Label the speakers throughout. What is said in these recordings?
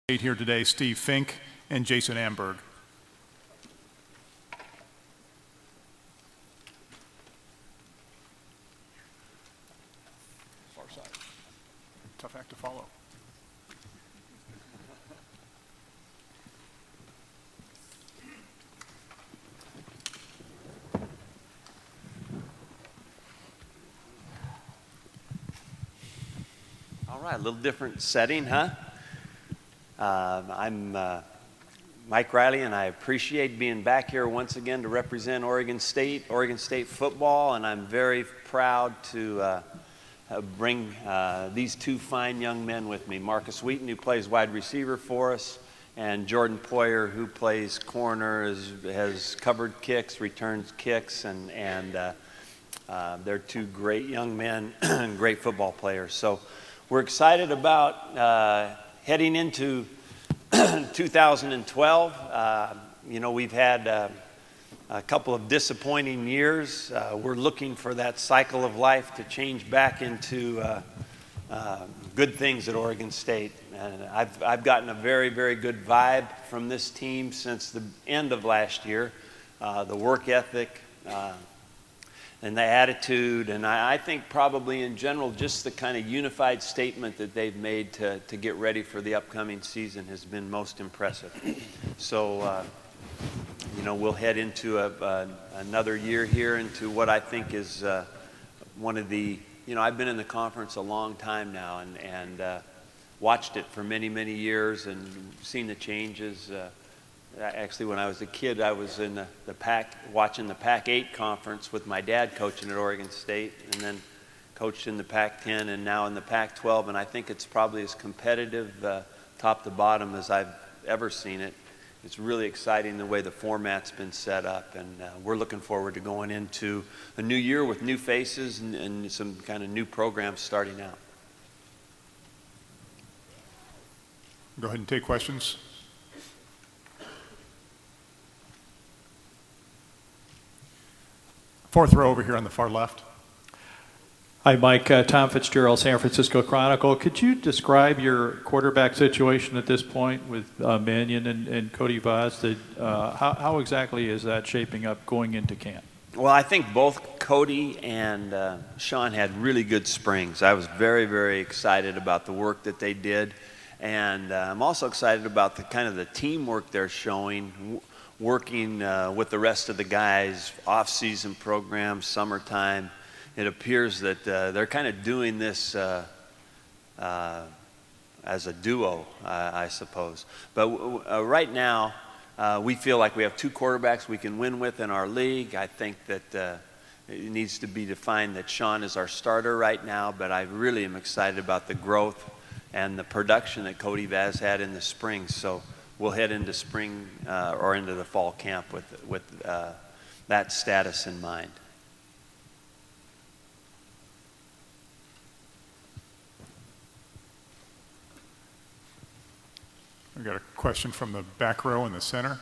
Speaker 1: Here today, Steve Fink and Jason Amberg. Far side. Tough act to follow.
Speaker 2: All right, a little different setting, huh? I'm Mike Riley, and I appreciate being back here once again to represent Oregon State football, and I'm very proud to bring these two fine young men with me. Markus Wheaton, who plays wide receiver for us, and Jordan Poyer, who plays corner, has covered kicks, returns kicks, and they're two great young men, great football players. So we're excited about heading into 2012. You know, we've had a couple of disappointing years. We're looking for that cycle of life to change back into good things at Oregon State. And I've gotten a very, very good vibe from this team since the end of last year. The work ethic, and the attitude, and I think probably in general just the kind of unified statement that they've made to get ready for the upcoming season has been most impressive. So, you know, we'll head into another year here into what I think is one of the, you know, I've been in the conference a long time now and watched it for many, many years and seen the changes. Actually, when I was a kid, I was in watching the Pac-8 conference with my dad coaching at Oregon State, and then coached in the Pac-10 and now in the Pac-12, and I think it's probably as competitive top to bottom as I've ever seen it. It's really exciting the way the format's been set up, and we're looking forward to going into a new year with new faces and some kind of new programs starting out.
Speaker 1: Go ahead and take questions. Fourth row over here on the far left.
Speaker 3: Hi, Mike. Tom Fitzgerald, San Francisco Chronicle. Could you describe your quarterback situation at this point with Mannion and Cody Vaz? How exactly is that shaping up going into camp?
Speaker 2: Well, I think both Cody and Sean had really good springs. I was very, very excited about the work that they did. And I'm also excited about the kind of the teamwork they're showing, working with the rest of the guys, off-season programs, summertime. It appears that they're kind of doing this as a duo, I suppose. But right now, we feel like we have two quarterbacks we can win with in our league. I think that it needs to be defined that Sean is our starter right now, but I really am excited about the growth and the production that Cody Vaz had in the spring. So we'll head into spring or into the fall camp with that status in mind.
Speaker 1: We've got a question from the back row in the center.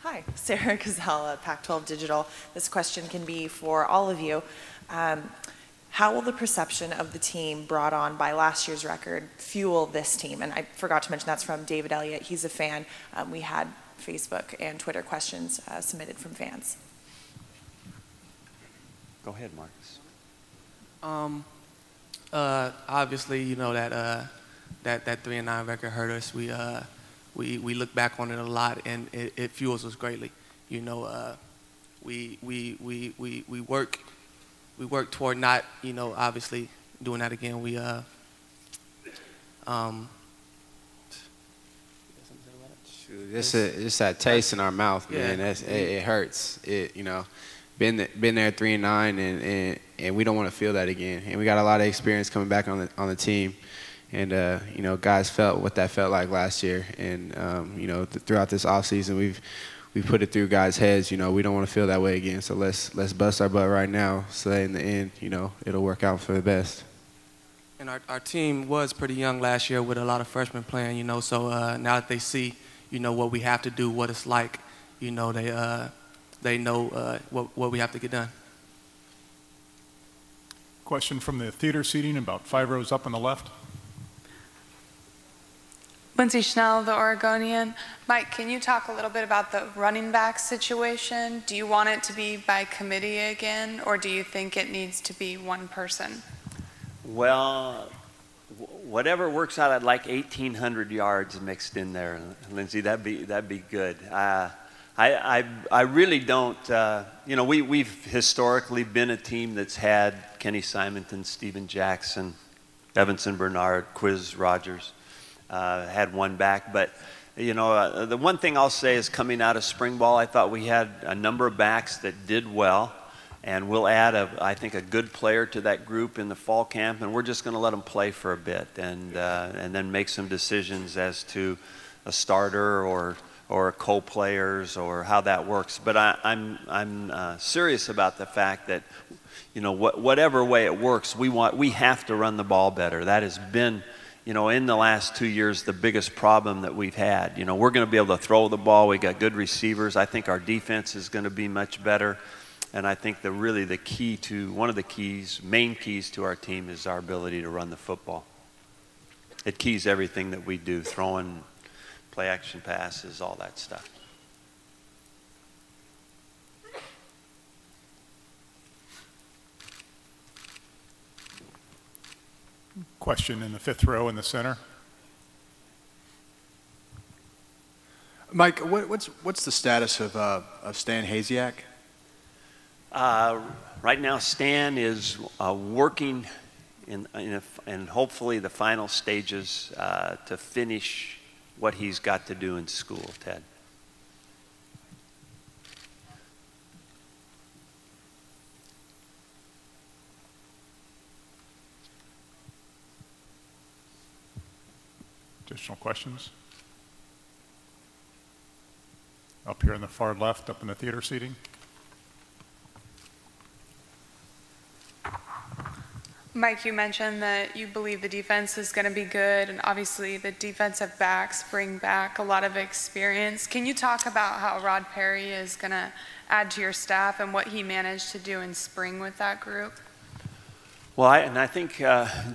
Speaker 4: Hi, Sarah Gazella, Pac-12 Digital. This question can be for all of you. How will the perception of the team brought on by last year's record fuel this team? And I forgot to mention that's from David Elliott. He's a fan. We had Facebook and Twitter questions submitted from fans.
Speaker 2: Go ahead, Marcus.
Speaker 5: Obviously, you know that 3-9 record hurt us. We look back on it a lot, and it fuels us greatly. You know, we work toward not, you know, obviously doing that again.
Speaker 6: It's that taste in our mouth, man. Yeah. It hurts. You know, been there 3-9, and we don't want to feel that again. And we got a lot of experience coming back on the team, and you know, guys felt what that felt like last year. And you know, throughout this offseason, we've put it through guys' heads. You know, we don't want to feel that way again. So let's bust our butt right now, so that in the end, you know, it'll work out for the best.
Speaker 5: And our team was pretty young last year with a lot of freshmen playing. You know, so now that they see, you know, what we have to do, what it's like, you know, they know what we have to get done.
Speaker 1: Question from the theater seating, about 5 rows up on the left.
Speaker 7: Lindsay Schnell, the Oregonian. Mike, can you talk a little bit about the running back situation? Do you want it to be by committee again, or do you think it needs to be one person?
Speaker 2: Well, whatever works out, I'd like 1,800 yards mixed in there, Lindsay. That'd be good. I really don't. You know, we've historically been a team that's had Kenny Simonton, Steven Jackson, Evanson Bernard, Quiz Rogers. Had one back, but you know, the one thing I'll say is coming out of spring ball, I thought we had a number of backs that did well, and we'll add I think a good player to that group in the fall camp, and we're just going to let them play for a bit, and then make some decisions as to a starter or co-players or how that works. But I'm serious about the fact that, you know, whatever way it works, we have to run the ball better. That has been, you know, in the last 2 years, the biggest problem that we've had. You know, we're going to be able to throw the ball. We got good receivers. I think our defense is going to be much better. And I think one of the main keys to our team is our ability to run the football. It keys everything that we do, throwing, play action passes, all that stuff.
Speaker 1: Question in the 5th row in the center.
Speaker 8: Mike, what's the status of Stan Hasiak?
Speaker 2: Right now, Stan is working in hopefully the final stages to finish what he's got to do in school, Ted.
Speaker 1: Additional questions? Up here in the far left, up in the theater seating.
Speaker 7: Mike, you mentioned that you believe the defense is going to be good, and obviously the defensive backs bring back a lot of experience. Can you talk about how Rod Perry is going to add to your staff and what he managed to do in spring with that group?
Speaker 2: Well, I think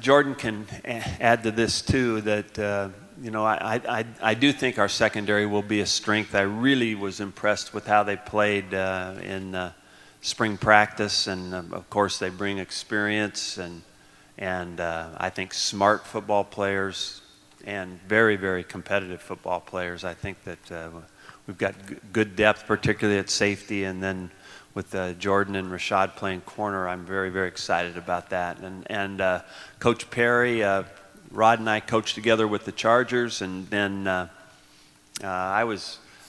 Speaker 2: Jordan can add to this too, that you know, I do think our secondary will be a strength. I really was impressed with how they played in spring practice, and of course they bring experience and I think smart football players and very, very competitive football players. I think that we've got good depth, particularly at safety, and then with Jordan and Rashad playing corner, I'm very, very excited about that. And Coach Perry, Rod and I coached together with the Chargers, and then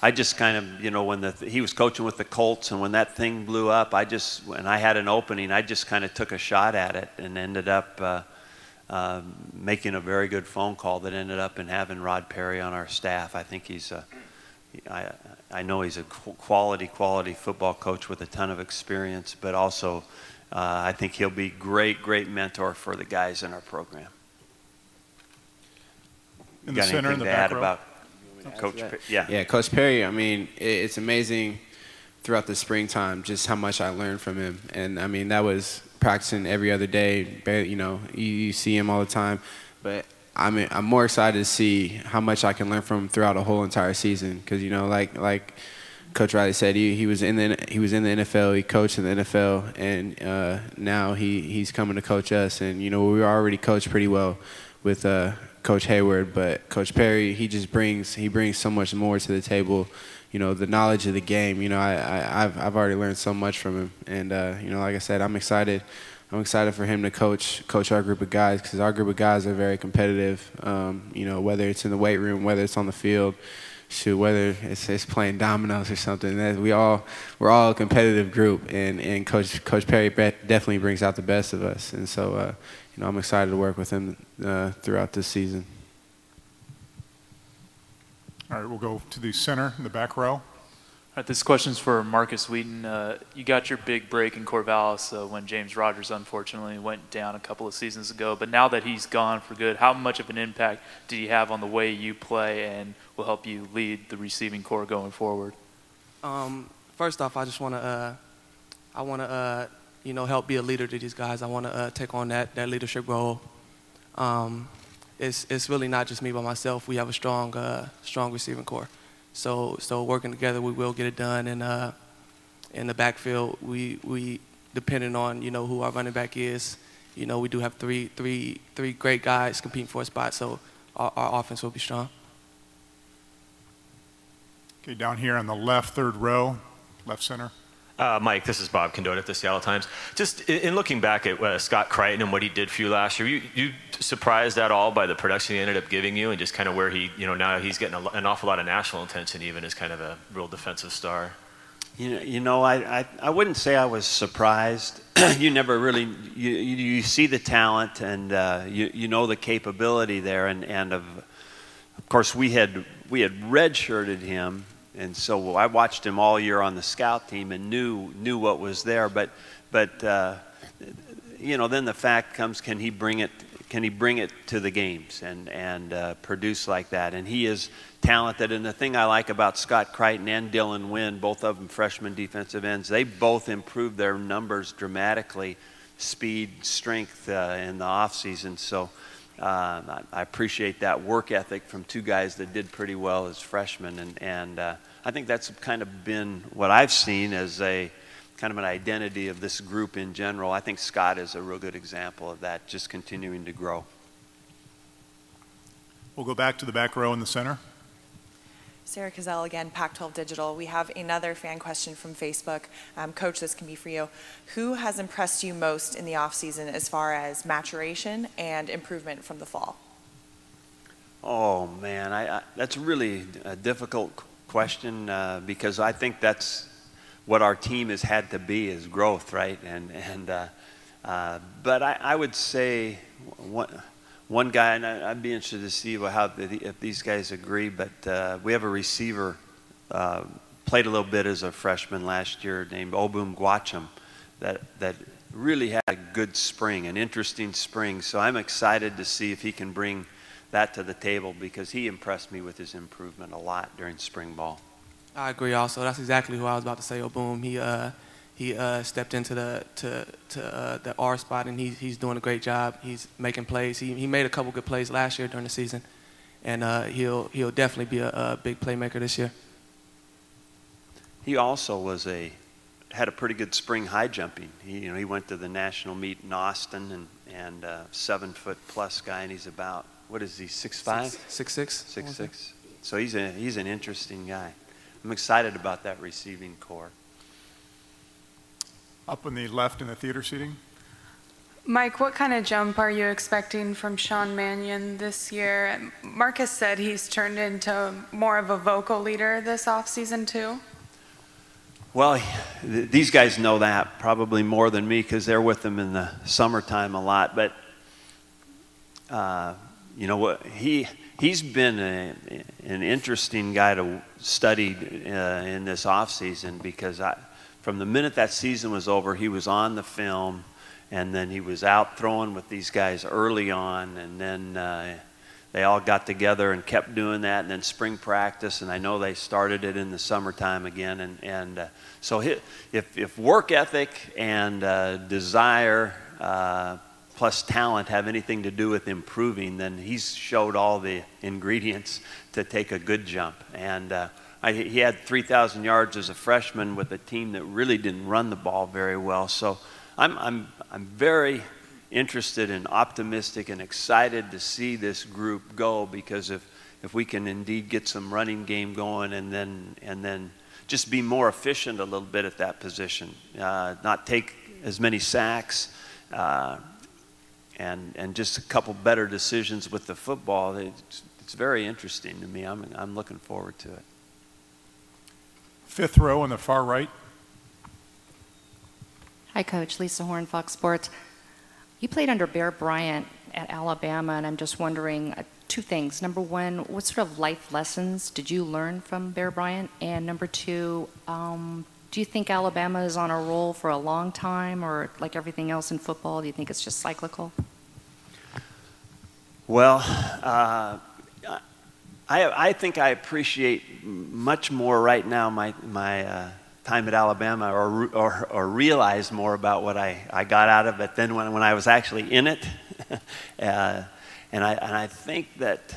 Speaker 2: I just kind of, you know, when he was coaching with the Colts, and when that thing blew up, when I had an opening, I just kind of took a shot at it and ended up making a very good phone call that ended up in having Rod Perry on our staff. I think I know he's a quality football coach with a ton of experience, but also I think he'll be great mentor for the guys in our program.
Speaker 1: In the center, in the back row.
Speaker 2: About Coach Perry?
Speaker 6: Yeah, Coach Perry, I mean, it's amazing throughout the springtime just how much I learned from him. And, I mean, that was practicing every other day. You know, you see him all the time. But I'm more excited to see how much I can learn from him throughout a whole entire season. Because, you know, like Coach Riley said, he was in the NFL, he coached in the NFL, and now he's coming to coach us. And, you know, we were already coached pretty well with Coach Hayward, but Coach Perry, he brings so much more to the table. You know, the knowledge of the game. You know, I've already learned so much from him, and you know, like I said, I'm excited for him to coach our group of guys, because our group of guys are very competitive. You know, whether it's in the weight room, whether it's on the field, whether it's playing dominoes or something. We're all a competitive group, and Coach Perry definitely brings out the best of us, and so. You know, I'm excited to work with him throughout this season.
Speaker 1: All right, we'll go to the center in the back row.
Speaker 9: All right, this question's for Markus Wheaton. You got your big break in Corvallis when James Rogers unfortunately went down a couple of seasons ago. But now that he's gone for good, how much of an impact did he have on the way you play and will help you lead the receiving corps going forward?
Speaker 5: First off, I just want to help be a leader to these guys. I want to take on that leadership role. It's really not just me by myself. We have a strong receiving core. So working together, we will get it done. And in the backfield, we depending on who our running back is, we do have three great guys competing for a spot. So our offense will be strong.
Speaker 1: Okay, down here on the left, third row, left center.
Speaker 10: Mike, this is Bob Condotte at the Seattle Times. Just in looking back at Scott Crichton and what he did for you last year, you surprised at all by the production he ended up giving you, and just kind of where he, now he's getting an awful lot of national attention, even as kind of a real defensive star.
Speaker 2: I wouldn't say I was surprised. You never really you see the talent and you know the capability there, and of course we had redshirted him. And so I watched him all year on the scout team and knew what was there. But then the fact comes, can he bring it to the games and produce like that? And he is talented. And the thing I like about Scott Crichton and Dylan Wynn, both of them freshman defensive ends, they both improved their numbers dramatically, speed, strength in the offseason. So I appreciate that work ethic from two guys that did pretty well as freshmen, and I think that's kind of been what I've seen as a kind of an identity of this group in general. I think Scott is a real good example of that, just continuing to grow.
Speaker 1: We'll go back to the back row in the center.
Speaker 4: Sarah Cazell again, Pac-12 Digital. We have another fan question from Facebook. Coach, this can be for you. Who has impressed you most in the offseason as far as maturation and improvement from the fall?
Speaker 2: Oh, man, that's really a difficult question because I think that's what our team has had to be, is growth, right? But I would say one guy, and I'd be interested to see if these guys agree, but we have a receiver, played a little bit as a freshman last year, named Obum Gwacham, that really had a good spring, an interesting spring. So I'm excited to see if he can bring that to the table, because he impressed me with his improvement a lot during spring ball.
Speaker 5: I agree also. That's exactly who I was about to say, Obum. He stepped into the R spot, and he's doing a great job. He's making plays. He made a couple good plays last year during the season, and he'll definitely be a big playmaker this year.
Speaker 2: He also had a pretty good spring high jumping. He went to the national meet in Austin, and 7 foot plus guy, and he's about, what is he, 6'5"?
Speaker 5: 6'6".
Speaker 2: 6'6". So he's an interesting guy. I'm excited about that receiving core.
Speaker 1: Up on the left in the theater seating.
Speaker 7: Mike, what kind of jump are you expecting from Sean Mannion this year? Marcus said he's turned into more of a vocal leader this offseason too.
Speaker 2: Well, these guys know that probably more than me, because they're with them in the summertime a lot. But you know what? He's been an interesting guy to study in this offseason, because from the minute that season was over, he was on the film, and then he was out throwing with these guys early on, and then they all got together and kept doing that, and then spring practice, and I know they started it in the summertime again, and so if work ethic and desire plus talent have anything to do with improving, then he's showed all the ingredients to take a good jump. And he had 3,000 yards as a freshman with a team that really didn't run the ball very well. So I'm very interested and optimistic and excited to see this group go, because if we can indeed get some running game going, and then just be more efficient a little bit at that position, not take as many sacks, and just a couple better decisions with the football. It's very interesting to me. I'm looking forward to it.
Speaker 1: Fifth row on the far right.
Speaker 11: Hi, Coach. Lisa Horn, Fox Sports. You played under Bear Bryant at Alabama, and I'm just wondering two things. Number one, what sort of life lessons did you learn from Bear Bryant? And number two, do you think Alabama is on a roll for a long time, or like everything else in football, do you think it's just cyclical?
Speaker 2: Well, I think I appreciate much more right now my time at Alabama or realize more about what I got out of it than when I was actually in it. And I think that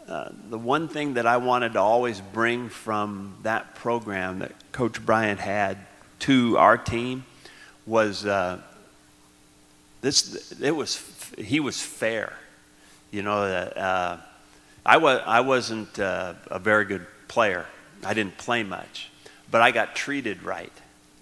Speaker 2: the one thing that I wanted to always bring from that program that Coach Bryant had to our team was he was fair. You know, I wasn't a very good player. I didn't play much, but I got treated right.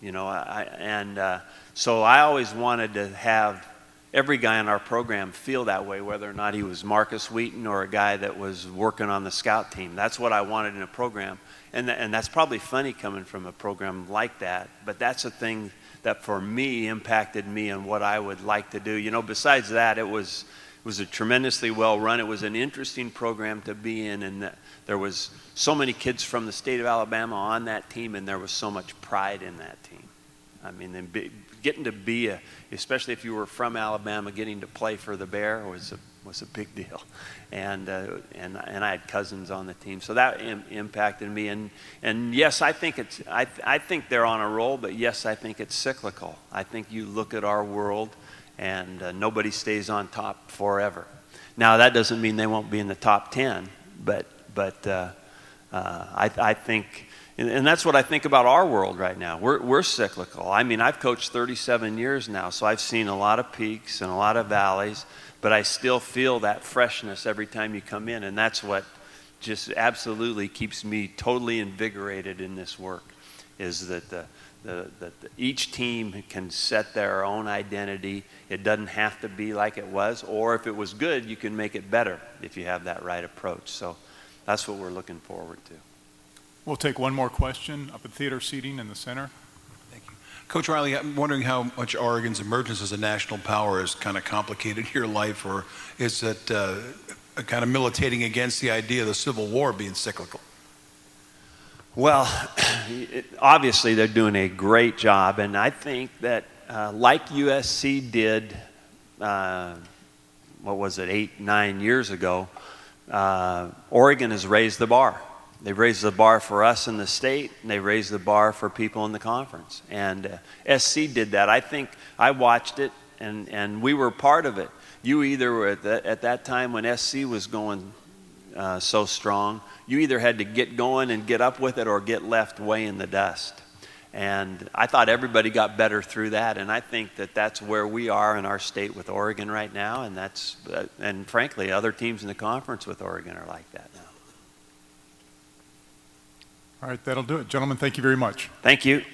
Speaker 2: You know, so I always wanted to have every guy in our program feel that way, whether or not he was Markus Wheaton or a guy that was working on the scout team. That's what I wanted in a program, and that's probably funny coming from a program like that, but that's a thing that for me impacted me and what I would like to do. You know, besides that, it was a tremendously well run. It was an interesting program to be in, and there was so many kids from the state of Alabama on that team, and there was so much pride in that team. I mean, getting to be especially if you were from Alabama, getting to play for the Bear was a big deal, and I had cousins on the team, so that impacted me. And yes, I think I think they're on a roll, but yes, I think it's cyclical. I think you look at our world, and nobody stays on top forever. Now that doesn't mean they won't be in the top 10, but I think. And that's what I think about our world right now. We're cyclical. I mean, I've coached 37 years now, so I've seen a lot of peaks and a lot of valleys, but I still feel that freshness every time you come in, and that's what just absolutely keeps me totally invigorated in this work, is that each team can set their own identity. It doesn't have to be like it was, or if it was good, you can make it better if you have that right approach. So that's what we're looking forward to.
Speaker 1: We'll take one more question up at theater seating in the center.
Speaker 12: Thank you. Coach Riley, I'm wondering how much Oregon's emergence as a national power has kind of complicated your life, or is it kind of militating against the idea of the Civil War being cyclical?
Speaker 2: Well, obviously they're doing a great job, and I think that like USC did, what was it, 8, 9 years ago, Oregon has raised the bar. They've raised the bar for us in the state, and they raised the bar for people in the conference. And SC did that. I think I watched it, and we were part of it. You either were at that time when SC was going so strong, you either had to get going and get up with it or get left way in the dust. And I thought everybody got better through that, and I think that that's where we are in our state with Oregon right now, and and frankly, other teams in the conference with Oregon are like that now.
Speaker 1: All right, that'll do it. Gentlemen, thank you very much.
Speaker 2: Thank you.